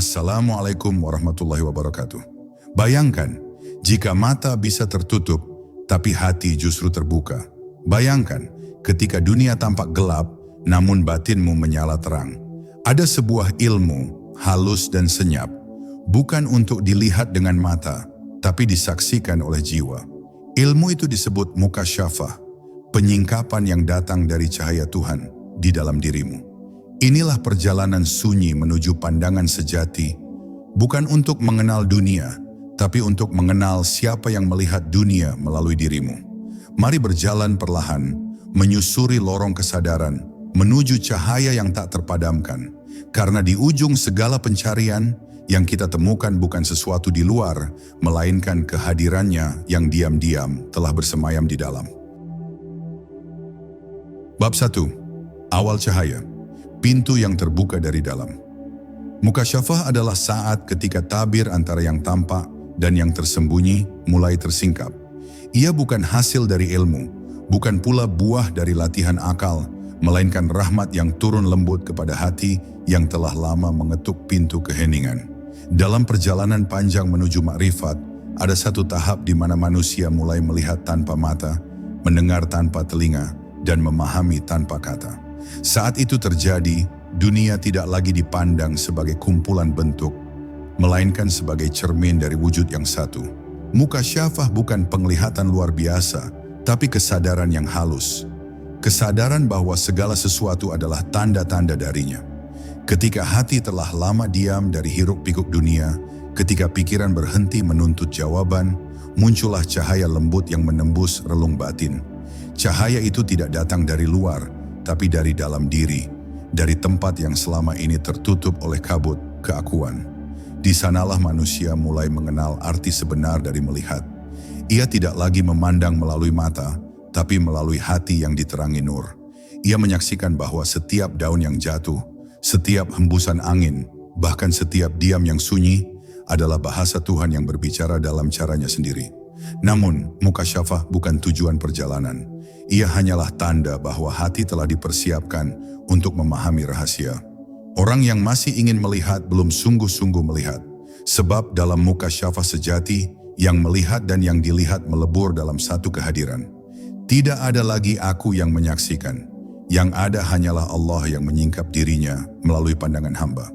Assalamualaikum warahmatullahi wabarakatuh. Bayangkan, jika mata bisa tertutup, tapi hati justru terbuka. Bayangkan, ketika dunia tampak gelap, namun batinmu menyala terang. Ada sebuah ilmu, halus dan senyap, bukan untuk dilihat dengan mata, tapi disaksikan oleh jiwa. Ilmu itu disebut mukasyafah, penyingkapan yang datang dari cahaya Tuhan di dalam dirimu. Inilah perjalanan sunyi menuju pandangan sejati, bukan untuk mengenal dunia, tapi untuk mengenal siapa yang melihat dunia melalui dirimu. Mari berjalan perlahan, menyusuri lorong kesadaran, menuju cahaya yang tak terpadamkan. Karena di ujung segala pencarian, yang kita temukan bukan sesuatu di luar, melainkan kehadirannya yang diam-diam telah bersemayam di dalam. Bab 1. Awal cahaya. Pintu yang terbuka dari dalam. Mukasyafah adalah saat ketika tabir antara yang tampak dan yang tersembunyi mulai tersingkap. Ia bukan hasil dari ilmu, bukan pula buah dari latihan akal, melainkan rahmat yang turun lembut kepada hati yang telah lama mengetuk pintu keheningan. Dalam perjalanan panjang menuju makrifat, ada satu tahap di mana manusia mulai melihat tanpa mata, mendengar tanpa telinga, dan memahami tanpa kata. Saat itu terjadi, dunia tidak lagi dipandang sebagai kumpulan bentuk, melainkan sebagai cermin dari wujud yang satu. Mukasyafah bukan penglihatan luar biasa, tapi kesadaran yang halus. Kesadaran bahwa segala sesuatu adalah tanda-tanda darinya. Ketika hati telah lama diam dari hiruk-pikuk dunia, ketika pikiran berhenti menuntut jawaban, muncullah cahaya lembut yang menembus relung batin. Cahaya itu tidak datang dari luar, tapi dari dalam diri, dari tempat yang selama ini tertutup oleh kabut keakuan. Di sanalah manusia mulai mengenal arti sebenar dari melihat. Ia tidak lagi memandang melalui mata, tapi melalui hati yang diterangi nur. Ia menyaksikan bahwa setiap daun yang jatuh, setiap hembusan angin, bahkan setiap diam yang sunyi adalah bahasa Tuhan yang berbicara dalam caranya sendiri. Namun, mukasyafah bukan tujuan perjalanan. Ia hanyalah tanda bahwa hati telah dipersiapkan untuk memahami rahasia. Orang yang masih ingin melihat belum sungguh-sungguh melihat. Sebab dalam mukasyafah sejati, yang melihat dan yang dilihat melebur dalam satu kehadiran. Tidak ada lagi aku yang menyaksikan. Yang ada hanyalah Allah yang menyingkap dirinya melalui pandangan hamba.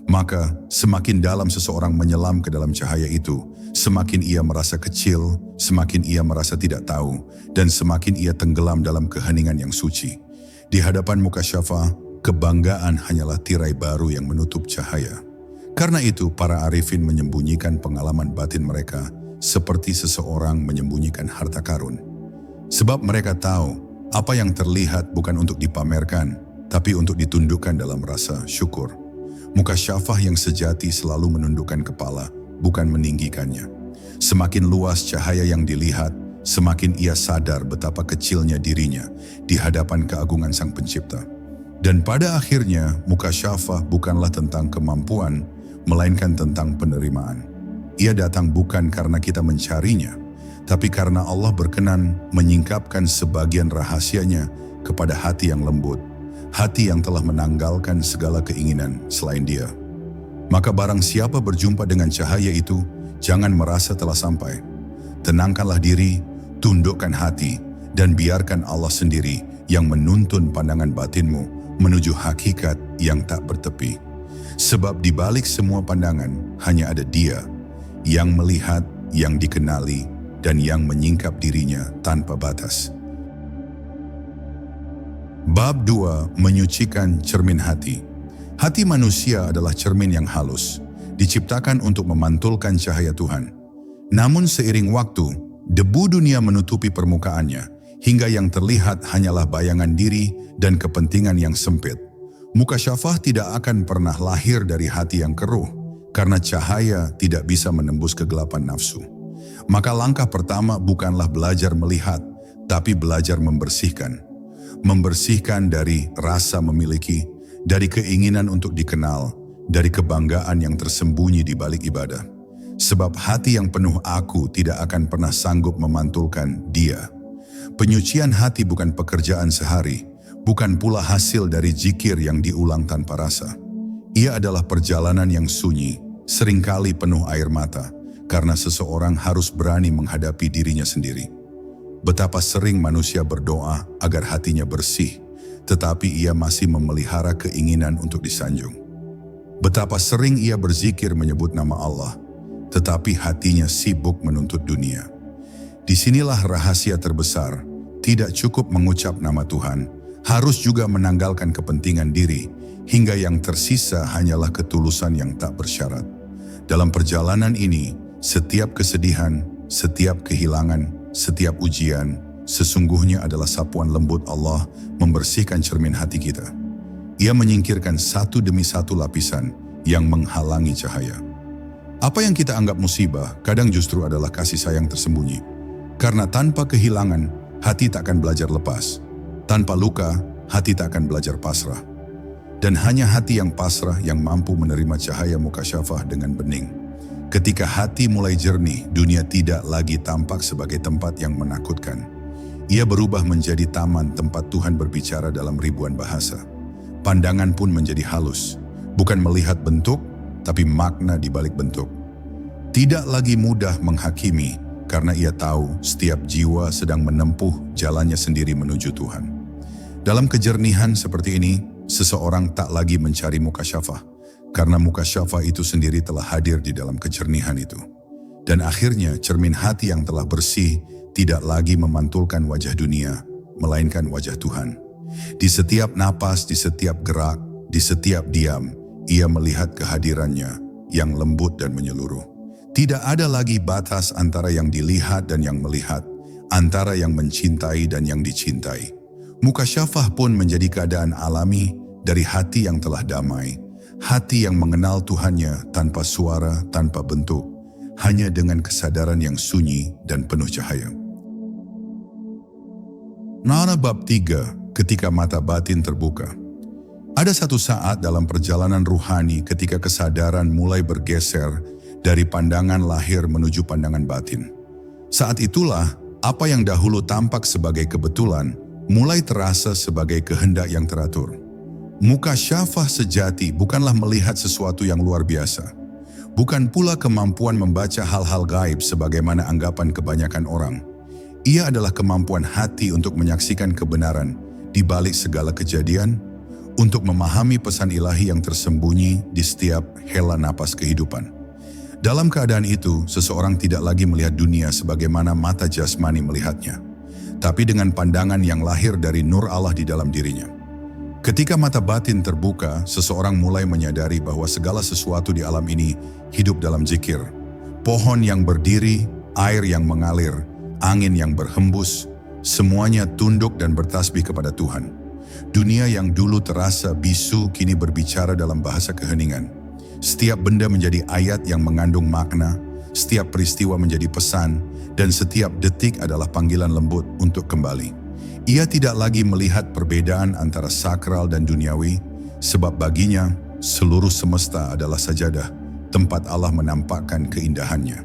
Maka semakin dalam seseorang menyelam ke dalam cahaya itu, semakin ia merasa kecil, semakin ia merasa tidak tahu, dan semakin ia tenggelam dalam keheningan yang suci. Di hadapan mukasyafah, kebanggaan hanyalah tirai baru yang menutup cahaya. Karena itu, para arifin menyembunyikan pengalaman batin mereka seperti seseorang menyembunyikan harta karun. Sebab mereka tahu, apa yang terlihat bukan untuk dipamerkan, tapi untuk ditundukkan dalam rasa syukur. Mukasyafah yang sejati selalu menundukkan kepala, bukan meninggikannya. Semakin luas cahaya yang dilihat, semakin ia sadar betapa kecilnya dirinya di hadapan keagungan Sang Pencipta. Dan pada akhirnya, mukasyafah bukanlah tentang kemampuan, melainkan tentang penerimaan. Ia datang bukan karena kita mencarinya, tapi karena Allah berkenan menyingkapkan sebagian rahasianya kepada hati yang lembut, hati yang telah menanggalkan segala keinginan selain Dia. Maka barang siapa berjumpa dengan cahaya itu, jangan merasa telah sampai. Tenangkanlah diri, tundukkan hati, dan biarkan Allah sendiri yang menuntun pandangan batinmu menuju hakikat yang tak bertepi. Sebab di balik semua pandangan hanya ada Dia yang melihat, yang dikenali, dan yang menyingkap dirinya tanpa batas. Bab 2. Menyucikan cermin hati. Hati manusia adalah cermin yang halus, diciptakan untuk memantulkan cahaya Tuhan. Namun seiring waktu, debu dunia menutupi permukaannya, hingga yang terlihat hanyalah bayangan diri dan kepentingan yang sempit. Mukasyafah tidak akan pernah lahir dari hati yang keruh, karena cahaya tidak bisa menembus kegelapan nafsu. Maka langkah pertama bukanlah belajar melihat, tapi belajar membersihkan. Membersihkan dari rasa memiliki, dari keinginan untuk dikenal, dari kebanggaan yang tersembunyi di balik ibadah. Sebab hati yang penuh aku tidak akan pernah sanggup memantulkan Dia. Penyucian hati bukan pekerjaan sehari, bukan pula hasil dari zikir yang diulang tanpa rasa. Ia adalah perjalanan yang sunyi, seringkali penuh air mata, karena seseorang harus berani menghadapi dirinya sendiri. Betapa sering manusia berdoa agar hatinya bersih, tetapi ia masih memelihara keinginan untuk disanjung. Betapa sering ia berzikir menyebut nama Allah, tetapi hatinya sibuk menuntut dunia. Disinilah rahasia terbesar, tidak cukup mengucap nama Tuhan, harus juga menanggalkan kepentingan diri, hingga yang tersisa hanyalah ketulusan yang tak bersyarat. Dalam perjalanan ini, setiap kesedihan, setiap kehilangan, setiap ujian, sesungguhnya adalah sapuan lembut Allah membersihkan cermin hati kita. Ia menyingkirkan satu demi satu lapisan yang menghalangi cahaya. Apa yang kita anggap musibah, kadang justru adalah kasih sayang tersembunyi. Karena tanpa kehilangan, hati tak akan belajar lepas. Tanpa luka, hati tak akan belajar pasrah. Dan hanya hati yang pasrah yang mampu menerima cahaya mukasyafah dengan bening. Ketika hati mulai jernih, dunia tidak lagi tampak sebagai tempat yang menakutkan. Ia berubah menjadi taman tempat Tuhan berbicara dalam ribuan bahasa. Pandangan pun menjadi halus, bukan melihat bentuk, tapi makna di balik bentuk. Tidak lagi mudah menghakimi, karena ia tahu setiap jiwa sedang menempuh jalannya sendiri menuju Tuhan. Dalam kejernihan seperti ini, seseorang tak lagi mencari mukasyafah, karena mukasyafah itu sendiri telah hadir di dalam kejernihan itu. Dan akhirnya cermin hati yang telah bersih tidak lagi memantulkan wajah dunia, melainkan wajah Tuhan. Di setiap napas, di setiap gerak, di setiap diam, ia melihat kehadirannya yang lembut dan menyeluruh. Tidak ada lagi batas antara yang dilihat dan yang melihat, antara yang mencintai dan yang dicintai. Mukasyafah pun menjadi keadaan alami dari hati yang telah damai, hati yang mengenal Tuhannya tanpa suara, tanpa bentuk, hanya dengan kesadaran yang sunyi dan penuh cahaya. Nara bab 3, ketika mata batin terbuka. Ada satu saat dalam perjalanan ruhani ketika kesadaran mulai bergeser dari pandangan lahir menuju pandangan batin. Saat itulah apa yang dahulu tampak sebagai kebetulan mulai terasa sebagai kehendak yang teratur. Mukasyafah sejati bukanlah melihat sesuatu yang luar biasa. Bukan pula kemampuan membaca hal-hal gaib sebagaimana anggapan kebanyakan orang. Ia adalah kemampuan hati untuk menyaksikan kebenaran di balik segala kejadian, untuk memahami pesan ilahi yang tersembunyi di setiap hela napas kehidupan. Dalam keadaan itu, seseorang tidak lagi melihat dunia sebagaimana mata jasmani melihatnya, tapi dengan pandangan yang lahir dari nur Allah di dalam dirinya. Ketika mata batin terbuka, seseorang mulai menyadari bahwa segala sesuatu di alam ini hidup dalam zikir. Pohon yang berdiri, air yang mengalir, angin yang berhembus, semuanya tunduk dan bertasbih kepada Tuhan. Dunia yang dulu terasa bisu kini berbicara dalam bahasa keheningan. Setiap benda menjadi ayat yang mengandung makna, setiap peristiwa menjadi pesan, dan setiap detik adalah panggilan lembut untuk kembali. Ia tidak lagi melihat perbedaan antara sakral dan duniawi, sebab baginya seluruh semesta adalah sajadah, tempat Allah menampakkan keindahannya.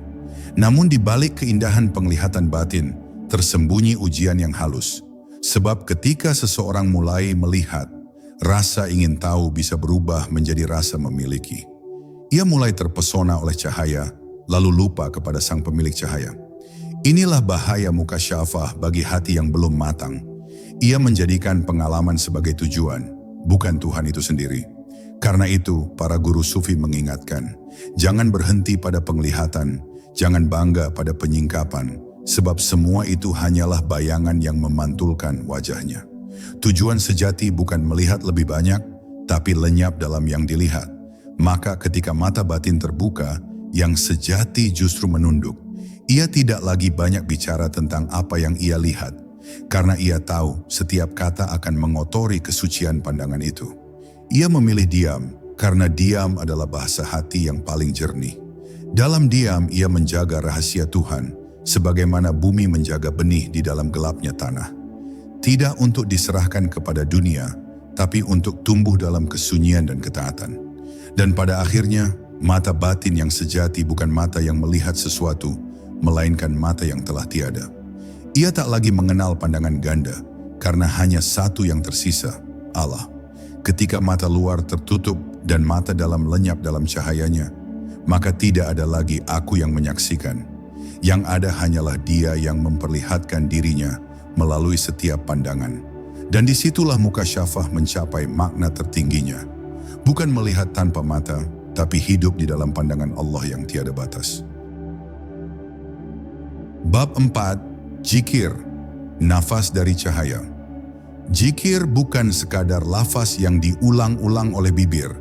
Namun di balik keindahan penglihatan batin, tersembunyi ujian yang halus. Sebab ketika seseorang mulai melihat, rasa ingin tahu bisa berubah menjadi rasa memiliki. Ia mulai terpesona oleh cahaya, lalu lupa kepada sang pemilik cahaya. Inilah bahaya mukasyafah bagi hati yang belum matang. Ia menjadikan pengalaman sebagai tujuan, bukan Tuhan itu sendiri. Karena itu, para guru sufi mengingatkan, jangan berhenti pada penglihatan, jangan bangga pada penyingkapan, sebab semua itu hanyalah bayangan yang memantulkan wajahnya. Tujuan sejati bukan melihat lebih banyak, tapi lenyap dalam yang dilihat. Maka ketika mata batin terbuka, yang sejati justru menunduk. Ia tidak lagi banyak bicara tentang apa yang ia lihat, karena ia tahu setiap kata akan mengotori kesucian pandangan itu. Ia memilih diam, karena diam adalah bahasa hati yang paling jernih. Dalam diam ia menjaga rahasia Tuhan, sebagaimana bumi menjaga benih di dalam gelapnya tanah. Tidak untuk diserahkan kepada dunia, tapi untuk tumbuh dalam kesunyian dan ketaatan. Dan pada akhirnya, mata batin yang sejati bukan mata yang melihat sesuatu, melainkan mata yang telah tiada. Ia tak lagi mengenal pandangan ganda, karena hanya satu yang tersisa, Allah. Ketika mata luar tertutup, dan mata dalam lenyap dalam cahayanya, maka tidak ada lagi aku yang menyaksikan. Yang ada hanyalah Dia yang memperlihatkan dirinya melalui setiap pandangan. Dan disitulah mukasyafah mencapai makna tertingginya. Bukan melihat tanpa mata, tapi hidup di dalam pandangan Allah yang tiada batas. Bab 4. Zikir, nafas dari cahaya. Zikir bukan sekadar lafaz yang diulang-ulang oleh bibir,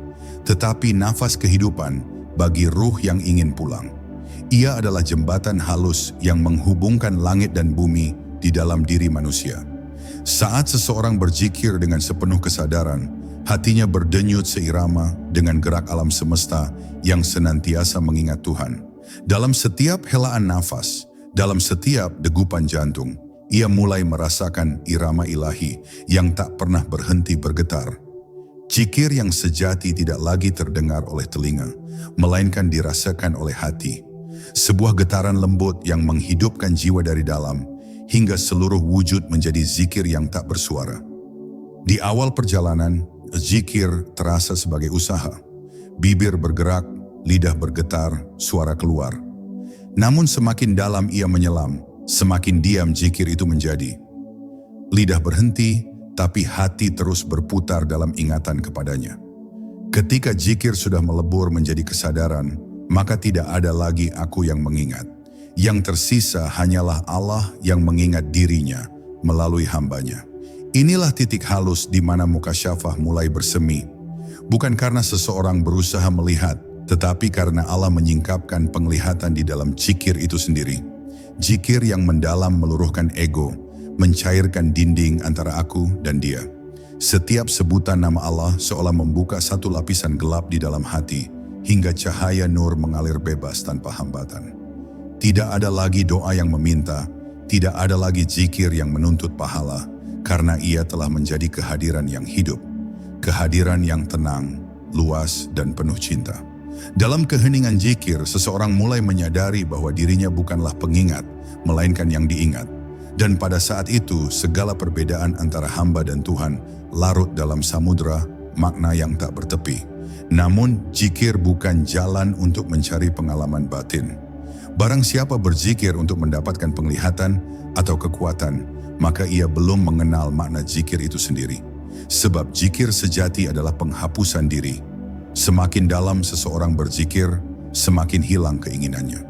tetapi nafas kehidupan bagi ruh yang ingin pulang. Ia adalah jembatan halus yang menghubungkan langit dan bumi di dalam diri manusia. Saat seseorang berzikir dengan sepenuh kesadaran, hatinya berdenyut seirama dengan gerak alam semesta yang senantiasa mengingat Tuhan. Dalam setiap helaan nafas, dalam setiap degupan jantung, ia mulai merasakan irama ilahi yang tak pernah berhenti bergetar. Zikir yang sejati tidak lagi terdengar oleh telinga, melainkan dirasakan oleh hati. Sebuah getaran lembut yang menghidupkan jiwa dari dalam, hingga seluruh wujud menjadi zikir yang tak bersuara. Di awal perjalanan, zikir terasa sebagai usaha. Bibir bergerak, lidah bergetar, suara keluar. Namun semakin dalam ia menyelam, semakin diam zikir itu menjadi. Lidah berhenti, tapi hati terus berputar dalam ingatan kepadanya. Ketika zikir sudah melebur menjadi kesadaran, maka tidak ada lagi aku yang mengingat. Yang tersisa hanyalah Allah yang mengingat dirinya melalui hambanya. Inilah titik halus di mana mukasyafah mulai bersemi. Bukan karena seseorang berusaha melihat, tetapi karena Allah menyingkapkan penglihatan di dalam zikir itu sendiri. Zikir yang mendalam meluruhkan ego, mencairkan dinding antara aku dan Dia. Setiap sebutan nama Allah seolah membuka satu lapisan gelap di dalam hati, hingga cahaya nur mengalir bebas tanpa hambatan. Tidak ada lagi doa yang meminta, tidak ada lagi zikir yang menuntut pahala, karena ia telah menjadi kehadiran yang hidup, kehadiran yang tenang, luas, dan penuh cinta. Dalam keheningan zikir, seseorang mulai menyadari bahwa dirinya bukanlah pengingat, melainkan yang diingat. Dan pada saat itu, segala perbedaan antara hamba dan Tuhan larut dalam samudera makna yang tak bertepi. Namun, zikir bukan jalan untuk mencari pengalaman batin. Barang siapa berzikir untuk mendapatkan penglihatan atau kekuatan, maka ia belum mengenal makna zikir itu sendiri. Sebab zikir sejati adalah penghapusan diri. Semakin dalam seseorang berzikir, semakin hilang keinginannya.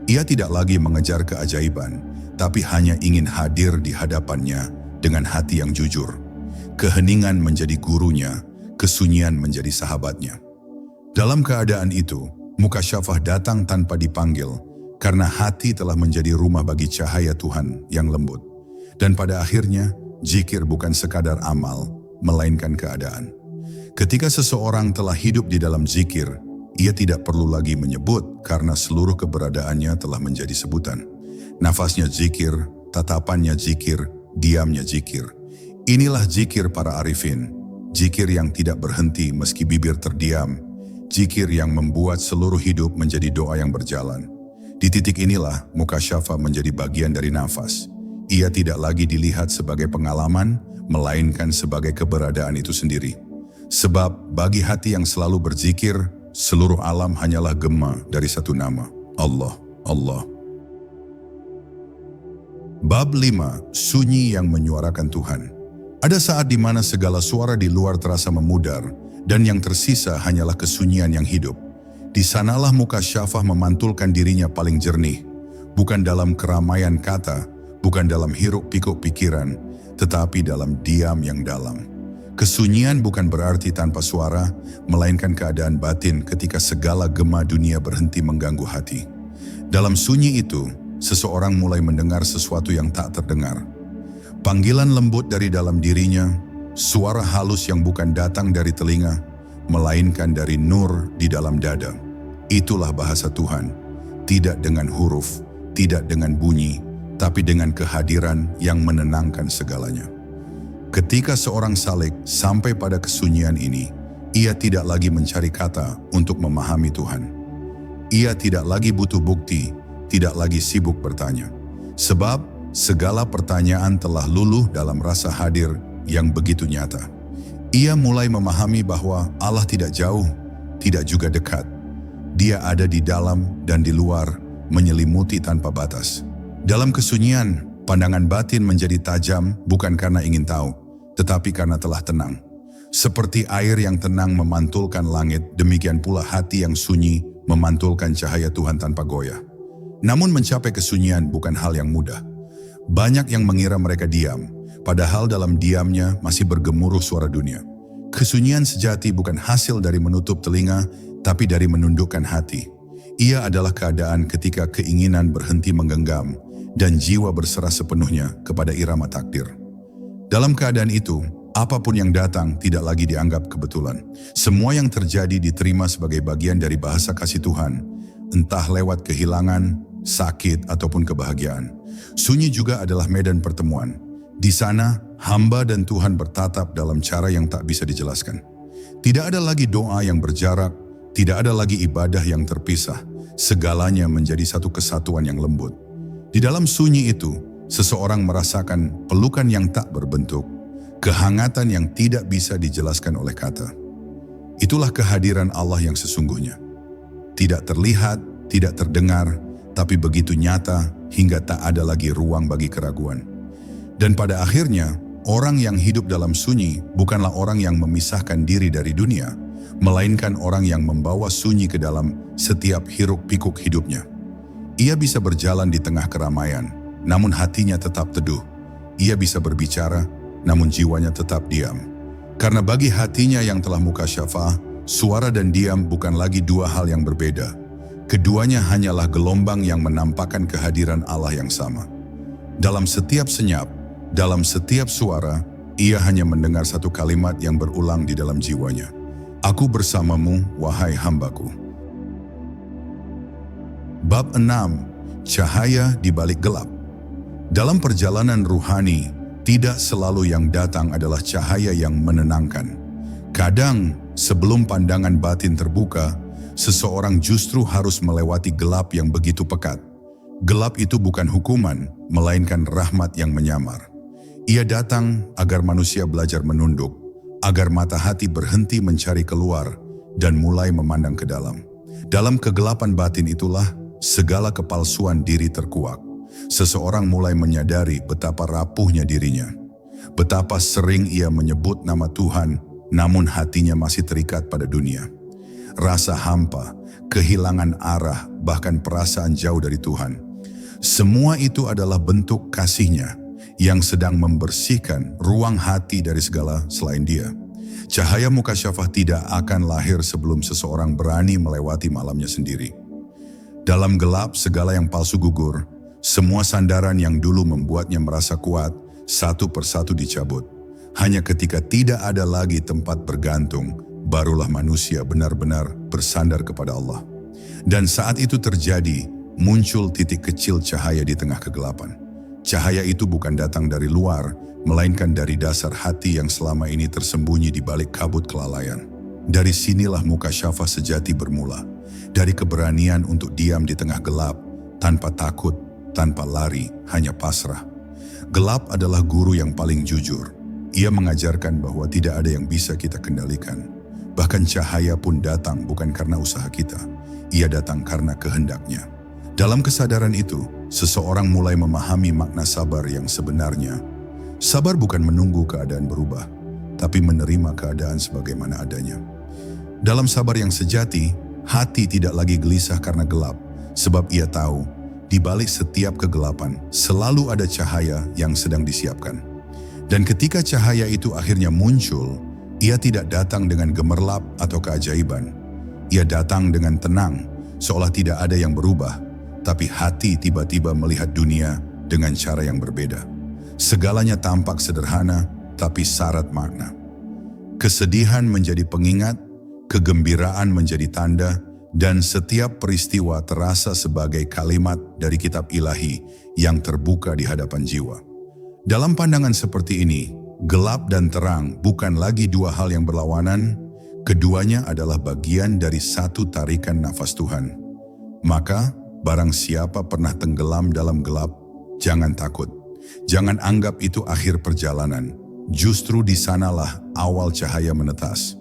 Ia tidak lagi mengejar keajaiban, tapi hanya ingin hadir di hadapannya dengan hati yang jujur. Keheningan menjadi gurunya, kesunyian menjadi sahabatnya. Dalam keadaan itu, mukasyafah datang tanpa dipanggil, karena hati telah menjadi rumah bagi cahaya Tuhan yang lembut. Dan pada akhirnya, zikir bukan sekadar amal, melainkan keadaan. Ketika seseorang telah hidup di dalam zikir, ia tidak perlu lagi menyebut karena seluruh keberadaannya telah menjadi sebutan. Nafasnya zikir, tatapannya zikir, diamnya zikir. Inilah zikir para arifin, zikir yang tidak berhenti meski bibir terdiam, zikir yang membuat seluruh hidup menjadi doa yang berjalan. Di titik inilah mukasyafah menjadi bagian dari nafas. Ia tidak lagi dilihat sebagai pengalaman, melainkan sebagai keberadaan itu sendiri. Sebab bagi hati yang selalu berzikir, seluruh alam hanyalah gema dari satu nama, Allah, Allah. Bab 5. Sunyi yang menyuarakan Tuhan. Ada saat di mana segala suara di luar terasa memudar, dan yang tersisa hanyalah kesunyian yang hidup. Di sanalah mukasyafah memantulkan dirinya paling jernih, bukan dalam keramaian kata, bukan dalam hiruk-pikuk pikiran, tetapi dalam diam yang dalam. Kesunyian bukan berarti tanpa suara, melainkan keadaan batin ketika segala gema dunia berhenti mengganggu hati. Dalam sunyi itu, seseorang mulai mendengar sesuatu yang tak terdengar. Panggilan lembut dari dalam dirinya, suara halus yang bukan datang dari telinga, melainkan dari nur di dalam dada. Itulah bahasa Tuhan, tidak dengan huruf, tidak dengan bunyi, tapi dengan kehadiran yang menenangkan segalanya. Ketika seorang salik sampai pada kesunyian ini, ia tidak lagi mencari kata untuk memahami Tuhan. Ia tidak lagi butuh bukti, tidak lagi sibuk bertanya. Sebab segala pertanyaan telah luluh dalam rasa hadir yang begitu nyata. Ia mulai memahami bahwa Allah tidak jauh, tidak juga dekat. Dia ada di dalam dan di luar, menyelimuti tanpa batas. Dalam kesunyian, pandangan batin menjadi tajam bukan karena ingin tahu, tetapi karena telah tenang. Seperti air yang tenang memantulkan langit, demikian pula hati yang sunyi memantulkan cahaya Tuhan tanpa goyah. Namun mencapai kesunyian bukan hal yang mudah. Banyak yang mengira mereka diam, padahal dalam diamnya masih bergemuruh suara dunia. Kesunyian sejati bukan hasil dari menutup telinga, tapi dari menundukkan hati. Ia adalah keadaan ketika keinginan berhenti menggenggam dan jiwa berserah sepenuhnya kepada irama takdir. Dalam keadaan itu, apapun yang datang tidak lagi dianggap kebetulan. Semua yang terjadi diterima sebagai bagian dari bahasa kasih Tuhan, entah lewat kehilangan, sakit, ataupun kebahagiaan. Sunyi juga adalah medan pertemuan. Di sana, hamba dan Tuhan bertatap dalam cara yang tak bisa dijelaskan. Tidak ada lagi doa yang berjarak, tidak ada lagi ibadah yang terpisah. Segalanya menjadi satu kesatuan yang lembut. Di dalam sunyi itu, seseorang merasakan pelukan yang tak berbentuk, kehangatan yang tidak bisa dijelaskan oleh kata. Itulah kehadiran Allah yang sesungguhnya. Tidak terlihat, tidak terdengar, tapi begitu nyata hingga tak ada lagi ruang bagi keraguan. Dan pada akhirnya, orang yang hidup dalam sunyi bukanlah orang yang memisahkan diri dari dunia, melainkan orang yang membawa sunyi ke dalam setiap hiruk-pikuk hidupnya. Ia bisa berjalan di tengah keramaian, namun hatinya tetap teduh. Ia bisa berbicara, namun jiwanya tetap diam. Karena bagi hatinya yang telah mukasyafah, suara dan diam bukan lagi dua hal yang berbeda. Keduanya hanyalah gelombang yang menampakkan kehadiran Allah yang sama. Dalam setiap senyap, dalam setiap suara, ia hanya mendengar satu kalimat yang berulang di dalam jiwanya. Aku bersamamu, wahai hambaku. Bab 6. Cahaya di balik gelap. Dalam perjalanan ruhani, tidak selalu yang datang adalah cahaya yang menenangkan. Kadang, sebelum pandangan batin terbuka, seseorang justru harus melewati gelap yang begitu pekat. Gelap itu bukan hukuman, melainkan rahmat yang menyamar. Ia datang agar manusia belajar menunduk, agar mata hati berhenti mencari keluar dan mulai memandang ke dalam. Dalam kegelapan batin itulah segala kepalsuan diri terkuak. Seseorang mulai menyadari betapa rapuhnya dirinya. Betapa sering ia menyebut nama Tuhan, namun hatinya masih terikat pada dunia. Rasa hampa, kehilangan arah, bahkan perasaan jauh dari Tuhan. Semua itu adalah bentuk kasih-Nya yang sedang membersihkan ruang hati dari segala selain Dia. Cahaya mukasyafah tidak akan lahir sebelum seseorang berani melewati malamnya sendiri. Dalam gelap segala yang palsu gugur, semua sandaran yang dulu membuatnya merasa kuat, satu persatu dicabut. Hanya ketika tidak ada lagi tempat bergantung, barulah manusia benar-benar bersandar kepada Allah. Dan saat itu terjadi, muncul titik kecil cahaya di tengah kegelapan. Cahaya itu bukan datang dari luar, melainkan dari dasar hati yang selama ini tersembunyi di balik kabut kelalaian. Dari sinilah mukasyafah sejati bermula. Dari keberanian untuk diam di tengah gelap, tanpa takut, tanpa lari, hanya pasrah. Gelap adalah guru yang paling jujur. Ia mengajarkan bahwa tidak ada yang bisa kita kendalikan. Bahkan cahaya pun datang bukan karena usaha kita. Ia datang karena kehendaknya. Dalam kesadaran itu, seseorang mulai memahami makna sabar yang sebenarnya. Sabar bukan menunggu keadaan berubah, tapi menerima keadaan sebagaimana adanya. Dalam sabar yang sejati, hati tidak lagi gelisah karena gelap, sebab ia tahu, di balik setiap kegelapan, selalu ada cahaya yang sedang disiapkan. Dan ketika cahaya itu akhirnya muncul, ia tidak datang dengan gemerlap atau keajaiban. Ia datang dengan tenang, seolah tidak ada yang berubah, tapi hati tiba-tiba melihat dunia dengan cara yang berbeda. Segalanya tampak sederhana, tapi syarat makna. Kesedihan menjadi pengingat, kegembiraan menjadi tanda, dan setiap peristiwa terasa sebagai kalimat dari kitab ilahi yang terbuka di hadapan jiwa. Dalam pandangan seperti ini, gelap dan terang bukan lagi dua hal yang berlawanan, keduanya adalah bagian dari satu tarikan nafas Tuhan. Maka, barang siapa pernah tenggelam dalam gelap, jangan takut. Jangan anggap itu akhir perjalanan. Justru di sanalah awal cahaya menetas.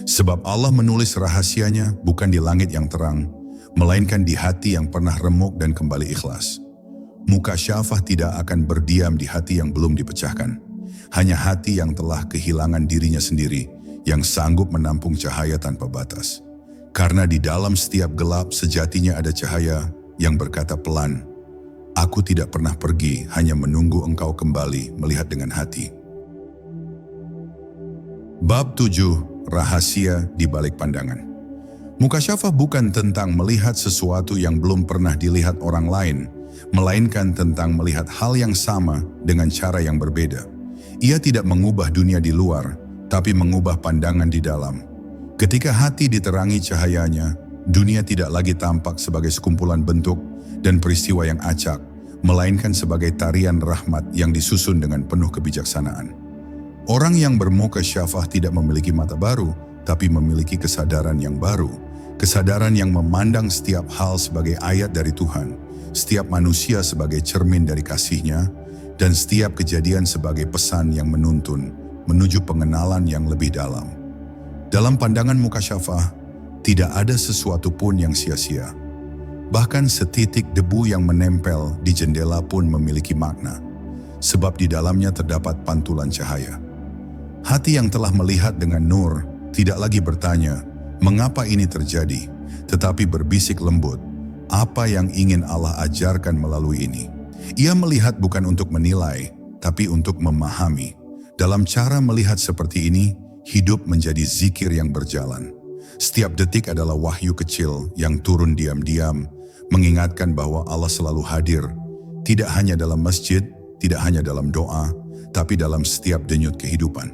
Sebab Allah menulis rahasianya bukan di langit yang terang, melainkan di hati yang pernah remuk dan kembali ikhlas. Mukasyafah tidak akan berdiam di hati yang belum dipecahkan. Hanya hati yang telah kehilangan dirinya sendiri, yang sanggup menampung cahaya tanpa batas. Karena di dalam setiap gelap sejatinya ada cahaya yang berkata pelan, "Aku tidak pernah pergi, hanya menunggu engkau kembali melihat dengan hati." Bab 7. Rahasia di balik pandangan. Mukasyafah bukan tentang melihat sesuatu yang belum pernah dilihat orang lain, melainkan tentang melihat hal yang sama dengan cara yang berbeda. Ia tidak mengubah dunia di luar, tapi mengubah pandangan di dalam. Ketika hati diterangi cahayanya, dunia tidak lagi tampak sebagai sekumpulan bentuk dan peristiwa yang acak, melainkan sebagai tarian rahmat yang disusun dengan penuh kebijaksanaan. Orang yang bermukasyafah tidak memiliki mata baru, tapi memiliki kesadaran yang baru. Kesadaran yang memandang setiap hal sebagai ayat dari Tuhan, setiap manusia sebagai cermin dari kasih-Nya, dan setiap kejadian sebagai pesan yang menuntun menuju pengenalan yang lebih dalam. Dalam pandangan mukasyafah, tidak ada sesuatu pun yang sia-sia. Bahkan setitik debu yang menempel di jendela pun memiliki makna, sebab di dalamnya terdapat pantulan cahaya. Hati yang telah melihat dengan nur tidak lagi bertanya, "Mengapa ini terjadi?" tetapi berbisik lembut, "Apa yang ingin Allah ajarkan melalui ini?" Ia melihat bukan untuk menilai, tapi untuk memahami. Dalam cara melihat seperti ini, hidup menjadi zikir yang berjalan. Setiap detik adalah wahyu kecil yang turun diam-diam, mengingatkan bahwa Allah selalu hadir, tidak hanya dalam masjid, tidak hanya dalam doa, tapi dalam setiap denyut kehidupan.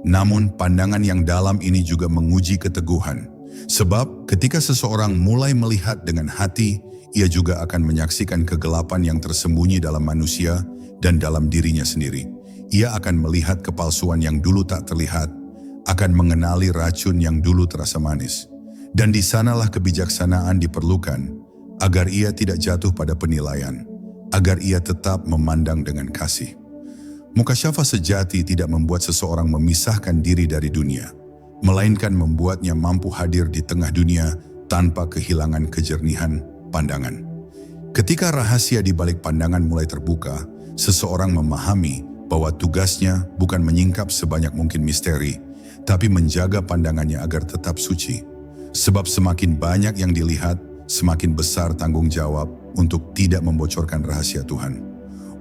Namun pandangan yang dalam ini juga menguji keteguhan. Sebab ketika seseorang mulai melihat dengan hati, ia juga akan menyaksikan kegelapan yang tersembunyi dalam manusia dan dalam dirinya sendiri. Ia akan melihat kepalsuan yang dulu tak terlihat, akan mengenali racun yang dulu terasa manis. Dan di sanalah kebijaksanaan diperlukan, agar ia tidak jatuh pada penilaian, agar ia tetap memandang dengan kasih. Mukasyafah sejati tidak membuat seseorang memisahkan diri dari dunia, melainkan membuatnya mampu hadir di tengah dunia tanpa kehilangan kejernihan pandangan. Ketika rahasia di balik pandangan mulai terbuka, seseorang memahami bahwa tugasnya bukan menyingkap sebanyak mungkin misteri, tapi menjaga pandangannya agar tetap suci. Sebab semakin banyak yang dilihat, semakin besar tanggung jawab untuk tidak membocorkan rahasia Tuhan.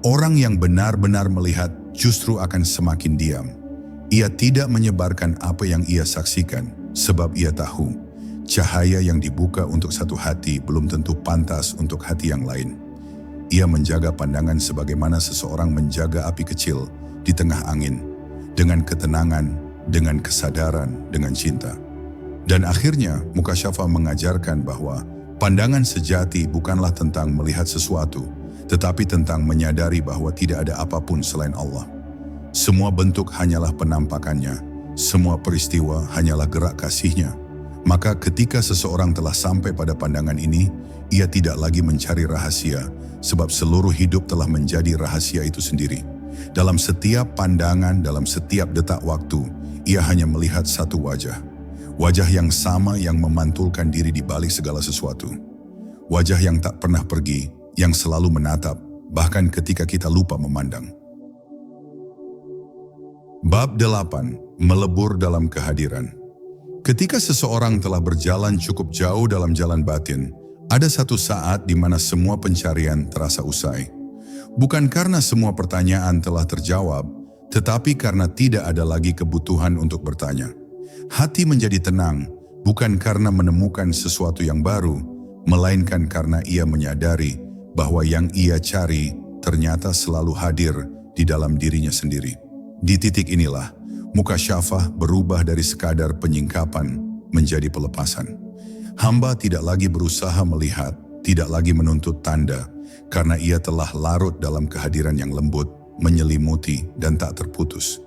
Orang yang benar-benar melihat justru akan semakin diam. Ia tidak menyebarkan apa yang ia saksikan, sebab ia tahu cahaya yang dibuka untuk satu hati belum tentu pantas untuk hati yang lain. Ia menjaga pandangan sebagaimana seseorang menjaga api kecil di tengah angin, dengan ketenangan, dengan kesadaran, dengan cinta. Dan akhirnya mukasyafah mengajarkan bahwa pandangan sejati bukanlah tentang melihat sesuatu, tetapi tentang menyadari bahwa tidak ada apapun selain Allah. Semua bentuk hanyalah penampakannya, semua peristiwa hanyalah gerak kasih-Nya. Maka ketika seseorang telah sampai pada pandangan ini, ia tidak lagi mencari rahasia, sebab seluruh hidup telah menjadi rahasia itu sendiri. Dalam setiap pandangan, dalam setiap detak waktu, ia hanya melihat satu wajah. Wajah yang sama yang memantulkan diri di balik segala sesuatu. Wajah yang tak pernah pergi, yang selalu menatap, bahkan ketika kita lupa memandang. Bab 8. Melebur dalam kehadiran. Ketika seseorang telah berjalan cukup jauh dalam jalan batin, ada satu saat di mana semua pencarian terasa usai. Bukan karena semua pertanyaan telah terjawab, tetapi karena tidak ada lagi kebutuhan untuk bertanya. Hati menjadi tenang, bukan karena menemukan sesuatu yang baru, melainkan karena ia menyadari bahwa yang ia cari ternyata selalu hadir di dalam dirinya sendiri. Di titik inilah, mukasyafah berubah dari sekadar penyingkapan menjadi pelepasan. Hamba tidak lagi berusaha melihat, tidak lagi menuntut tanda, karena ia telah larut dalam kehadiran yang lembut, menyelimuti, dan tak terputus.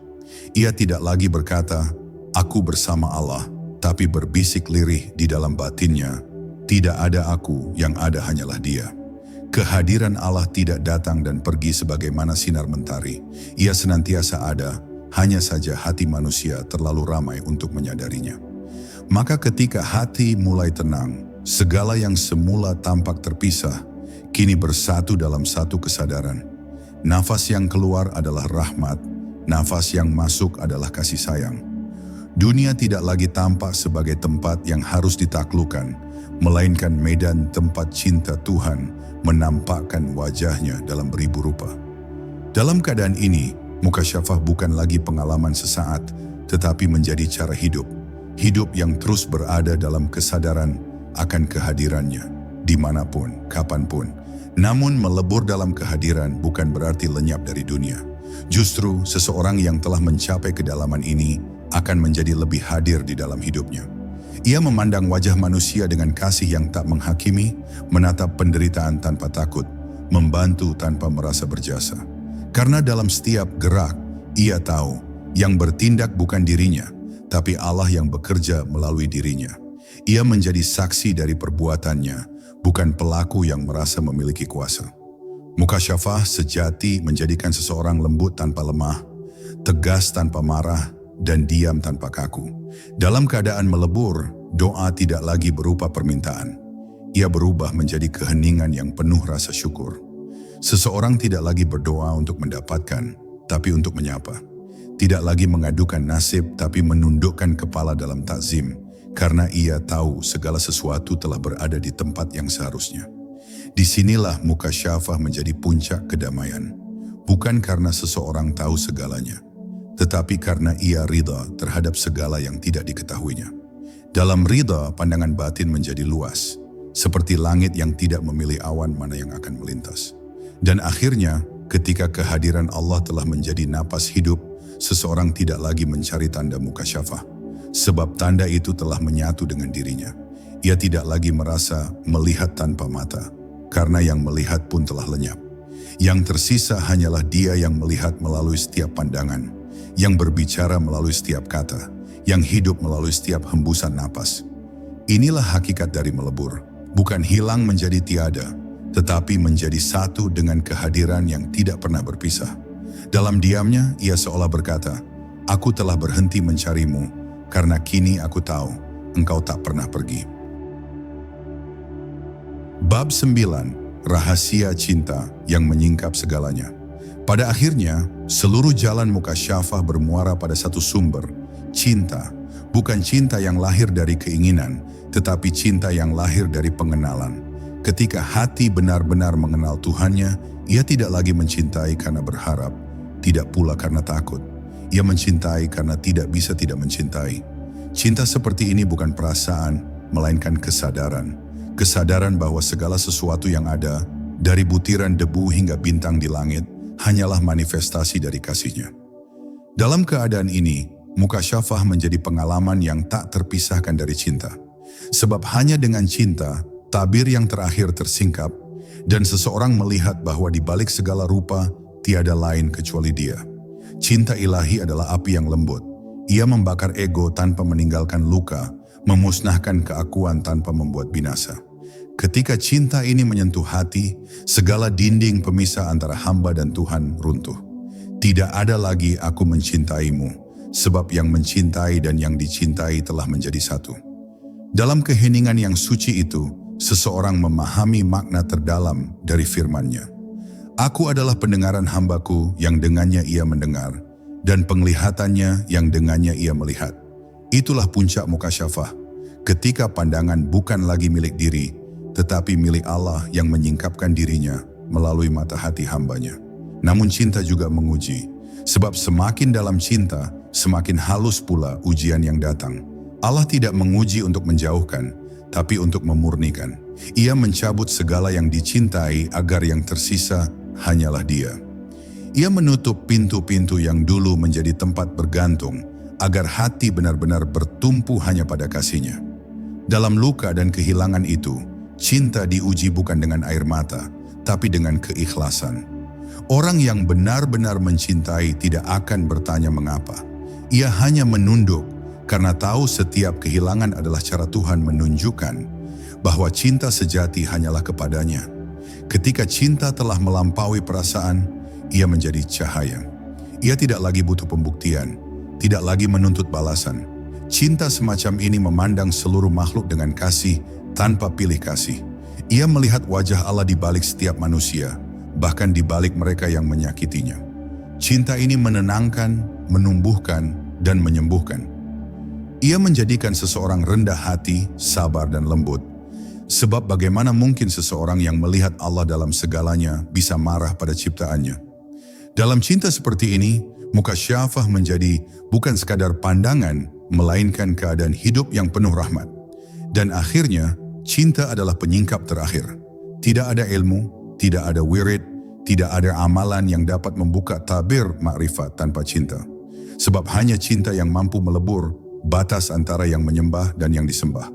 Ia tidak lagi berkata, "Aku bersama Allah," tapi berbisik lirih di dalam batinnya, "Tidak ada aku, yang ada hanyalah Dia." Kehadiran Allah tidak datang dan pergi sebagaimana sinar mentari. Ia senantiasa ada, hanya saja hati manusia terlalu ramai untuk menyadarinya. Maka ketika hati mulai tenang, segala yang semula tampak terpisah, kini bersatu dalam satu kesadaran. Nafas yang keluar adalah rahmat, nafas yang masuk adalah kasih sayang. Dunia tidak lagi tampak sebagai tempat yang harus ditaklukkan, melainkan medan tempat cinta Tuhan menampakkan wajahnya dalam beribu rupa. Dalam keadaan ini, mukasyafah bukan lagi pengalaman sesaat, tetapi menjadi cara hidup. Hidup yang terus berada dalam kesadaran akan kehadirannya, dimanapun, kapanpun. Namun melebur dalam kehadiran bukan berarti lenyap dari dunia. Justru seseorang yang telah mencapai kedalaman ini akan menjadi lebih hadir di dalam hidupnya. Ia memandang wajah manusia dengan kasih yang tak menghakimi, menatap penderitaan tanpa takut, membantu tanpa merasa berjasa. Karena dalam setiap gerak, ia tahu yang bertindak bukan dirinya, tapi Allah yang bekerja melalui dirinya. Ia menjadi saksi dari perbuatannya, bukan pelaku yang merasa memiliki kuasa. Mukasyafah sejati menjadikan seseorang lembut tanpa lemah, tegas tanpa marah, dan diam tanpa kaku. Dalam keadaan melebur, doa tidak lagi berupa permintaan. Ia berubah menjadi keheningan yang penuh rasa syukur. Seseorang tidak lagi berdoa untuk mendapatkan, tapi untuk menyapa. Tidak lagi mengadukan nasib, tapi menundukkan kepala dalam takzim, karena ia tahu segala sesuatu telah berada di tempat yang seharusnya. Disinilah mukasyafah menjadi puncak kedamaian, bukan karena seseorang tahu segalanya, tetapi karena ia ridha terhadap segala yang tidak diketahuinya. Dalam ridha, pandangan batin menjadi luas, seperti langit yang tidak memilih awan mana yang akan melintas. Dan akhirnya, ketika kehadiran Allah telah menjadi napas hidup, seseorang tidak lagi mencari tanda mukasyafah, sebab tanda itu telah menyatu dengan dirinya. Ia tidak lagi merasa melihat tanpa mata, karena yang melihat pun telah lenyap. Yang tersisa hanyalah Dia yang melihat melalui setiap pandangan, yang berbicara melalui setiap kata, yang hidup melalui setiap hembusan napas. Inilah hakikat dari melebur, bukan hilang menjadi tiada, tetapi menjadi satu dengan kehadiran yang tidak pernah berpisah. Dalam diamnya, ia seolah berkata, "Aku telah berhenti mencarimu, karena kini aku tahu, engkau tak pernah pergi." Bab 9, Rahasia Cinta yang Menyingkap Segalanya. Pada akhirnya, seluruh jalan mukasyafah bermuara pada satu sumber, cinta. Bukan cinta yang lahir dari keinginan, tetapi cinta yang lahir dari pengenalan. Ketika hati benar-benar mengenal Tuhannya, ia tidak lagi mencintai karena berharap, tidak pula karena takut. Ia mencintai karena tidak bisa tidak mencintai. Cinta seperti ini bukan perasaan, melainkan kesadaran. Kesadaran bahwa segala sesuatu yang ada, dari butiran debu hingga bintang di langit, hanyalah manifestasi dari kasih-Nya. Dalam keadaan ini, mukasyafah menjadi pengalaman yang tak terpisahkan dari cinta. Sebab hanya dengan cinta, tabir yang terakhir tersingkap, dan seseorang melihat bahwa di balik segala rupa, tiada lain kecuali Dia. Cinta ilahi adalah api yang lembut. Ia membakar ego tanpa meninggalkan luka, memusnahkan keakuan tanpa membuat binasa. Ketika cinta ini menyentuh hati, segala dinding pemisah antara hamba dan Tuhan runtuh. Tidak ada lagi aku mencintaimu, sebab yang mencintai dan yang dicintai telah menjadi satu. Dalam keheningan yang suci itu, seseorang memahami makna terdalam dari firman-Nya. Aku adalah pendengaran hambaku yang dengannya ia mendengar, dan penglihatannya yang dengannya ia melihat. Itulah puncak mukasyafah, ketika pandangan bukan lagi milik diri, tetapi milik Allah yang menyingkapkan dirinya melalui mata hati hambanya. Namun cinta juga menguji, sebab semakin dalam cinta, semakin halus pula ujian yang datang. Allah tidak menguji untuk menjauhkan, tapi untuk memurnikan. Ia mencabut segala yang dicintai agar yang tersisa hanyalah Dia. Ia menutup pintu-pintu yang dulu menjadi tempat bergantung, agar hati benar-benar bertumpu hanya pada kasih-Nya. Dalam luka dan kehilangan itu, cinta diuji bukan dengan air mata, tapi dengan keikhlasan. Orang yang benar-benar mencintai tidak akan bertanya mengapa. Ia hanya menunduk karena tahu setiap kehilangan adalah cara Tuhan menunjukkan bahwa cinta sejati hanyalah kepadanya. Ketika cinta telah melampaui perasaan, ia menjadi cahaya. Ia tidak lagi butuh pembuktian, tidak lagi menuntut balasan. Cinta semacam ini memandang seluruh makhluk dengan kasih tanpa pilih kasih. Ia melihat wajah Allah di balik setiap manusia, bahkan di balik mereka yang menyakitinya. Cinta ini menenangkan, menumbuhkan, dan menyembuhkan. Ia menjadikan seseorang rendah hati, sabar, dan lembut. Sebab bagaimana mungkin seseorang yang melihat Allah dalam segalanya bisa marah pada ciptaannya? Dalam cinta seperti ini, mukasyafah menjadi bukan sekadar pandangan, melainkan keadaan hidup yang penuh rahmat. Dan akhirnya, cinta adalah penyingkap terakhir. Tidak ada ilmu, tidak ada wirid, tidak ada amalan yang dapat membuka tabir makrifat tanpa cinta. Sebab hanya cinta yang mampu melebur batas antara yang menyembah dan yang disembah.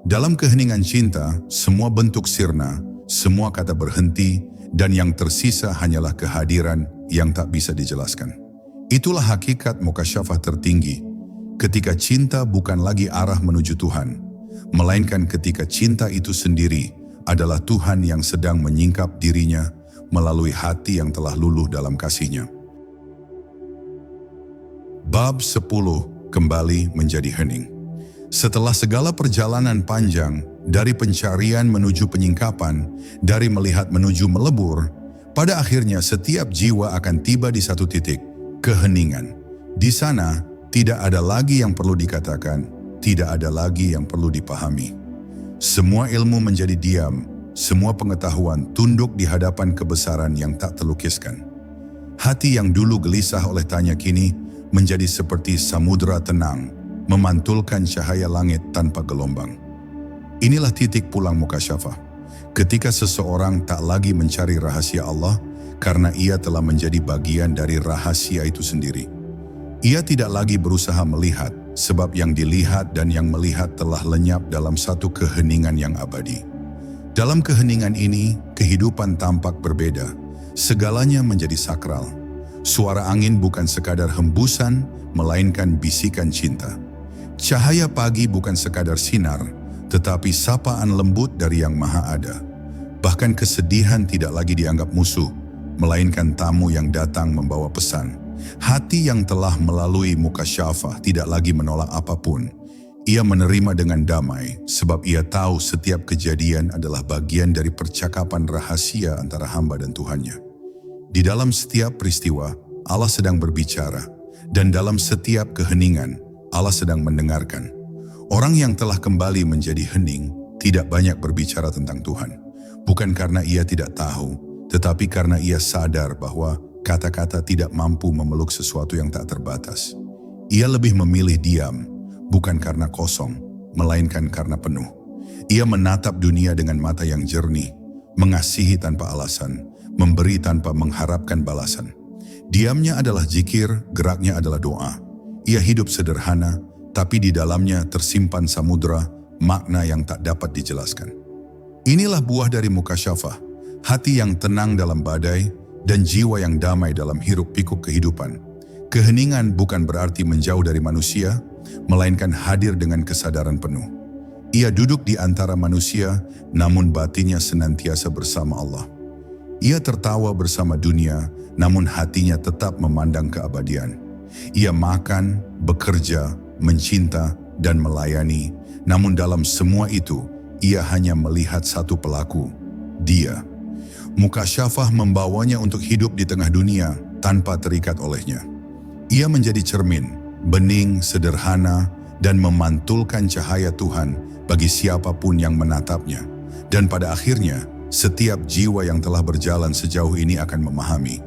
Dalam keheningan cinta, semua bentuk sirna, semua kata berhenti, dan yang tersisa hanyalah kehadiran yang tak bisa dijelaskan. Itulah hakikat mukasyafah tertinggi, ketika cinta bukan lagi arah menuju Tuhan, melainkan ketika cinta itu sendiri adalah Tuhan yang sedang menyingkap dirinya melalui hati yang telah luluh dalam kasih-Nya. Bab 10, kembali menjadi hening. Setelah segala perjalanan panjang, dari pencarian menuju penyingkapan, dari melihat menuju melebur, pada akhirnya setiap jiwa akan tiba di satu titik, keheningan. Di sana, tidak ada lagi yang perlu dikatakan, tidak ada lagi yang perlu dipahami. Semua ilmu menjadi diam, semua pengetahuan tunduk di hadapan kebesaran yang tak terlukiskan. Hati yang dulu gelisah oleh tanya kini menjadi seperti samudera tenang, memantulkan cahaya langit tanpa gelombang. Inilah titik pulang mukasyafah, ketika seseorang tak lagi mencari rahasia Allah karena ia telah menjadi bagian dari rahasia itu sendiri. Ia tidak lagi berusaha melihat, sebab yang dilihat dan yang melihat telah lenyap dalam satu keheningan yang abadi. Dalam keheningan ini, kehidupan tampak berbeda, segalanya menjadi sakral. Suara angin bukan sekadar hembusan, melainkan bisikan cinta. Cahaya pagi bukan sekadar sinar, tetapi sapaan lembut dari Yang Maha Ada. Bahkan kesedihan tidak lagi dianggap musuh, melainkan tamu yang datang membawa pesan. Hati yang telah melalui mukasyafah tidak lagi menolak apapun. Ia menerima dengan damai, sebab ia tahu setiap kejadian adalah bagian dari percakapan rahasia antara hamba dan Tuhannya. Di dalam setiap peristiwa, Allah sedang berbicara, dan dalam setiap keheningan, Allah sedang mendengarkan. Orang yang telah kembali menjadi hening tidak banyak berbicara tentang Tuhan. Bukan karena ia tidak tahu, tetapi karena ia sadar bahwa kata-kata tidak mampu memeluk sesuatu yang tak terbatas. Ia lebih memilih diam, bukan karena kosong, melainkan karena penuh. Ia menatap dunia dengan mata yang jernih, mengasihi tanpa alasan, memberi tanpa mengharapkan balasan. Diamnya adalah zikir, geraknya adalah doa. Ia hidup sederhana, tapi di dalamnya tersimpan samudera, makna yang tak dapat dijelaskan. Inilah buah dari mukasyafah, hati yang tenang dalam badai, dan jiwa yang damai dalam hiruk pikuk kehidupan. Keheningan bukan berarti menjauh dari manusia, melainkan hadir dengan kesadaran penuh. Ia duduk di antara manusia, namun batinnya senantiasa bersama Allah. Ia tertawa bersama dunia, namun hatinya tetap memandang keabadian. Ia makan, bekerja, mencinta, dan melayani, namun dalam semua itu, ia hanya melihat satu pelaku, Dia. Mukasyafah membawanya untuk hidup di tengah dunia tanpa terikat olehnya. Ia menjadi cermin, bening, sederhana, dan memantulkan cahaya Tuhan bagi siapapun yang menatapnya. Dan pada akhirnya, setiap jiwa yang telah berjalan sejauh ini akan memahami.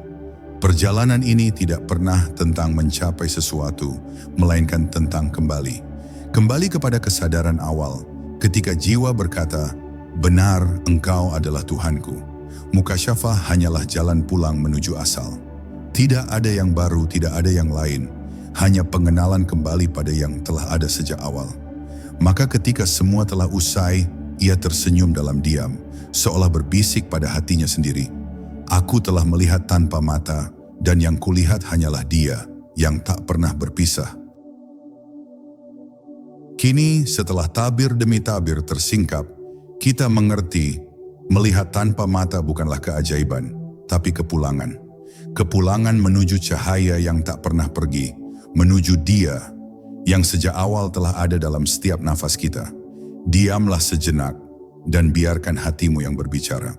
Perjalanan ini tidak pernah tentang mencapai sesuatu, melainkan tentang kembali. Kembali kepada kesadaran awal, ketika jiwa berkata, "Benar, Engkau adalah Tuhanku." Mukasyafah hanyalah jalan pulang menuju asal. Tidak ada yang baru, tidak ada yang lain, hanya pengenalan kembali pada yang telah ada sejak awal. Maka ketika semua telah usai, ia tersenyum dalam diam, seolah berbisik pada hatinya sendiri. Aku telah melihat tanpa mata, dan yang kulihat hanyalah Dia yang tak pernah berpisah. Kini setelah tabir demi tabir tersingkap, kita mengerti, melihat tanpa mata bukanlah keajaiban, tapi kepulangan. kepulangan menuju cahaya yang tak pernah pergi, menuju Dia yang sejak awal telah ada dalam setiap nafas kita. Diamlah sejenak dan biarkan hatimu yang berbicara.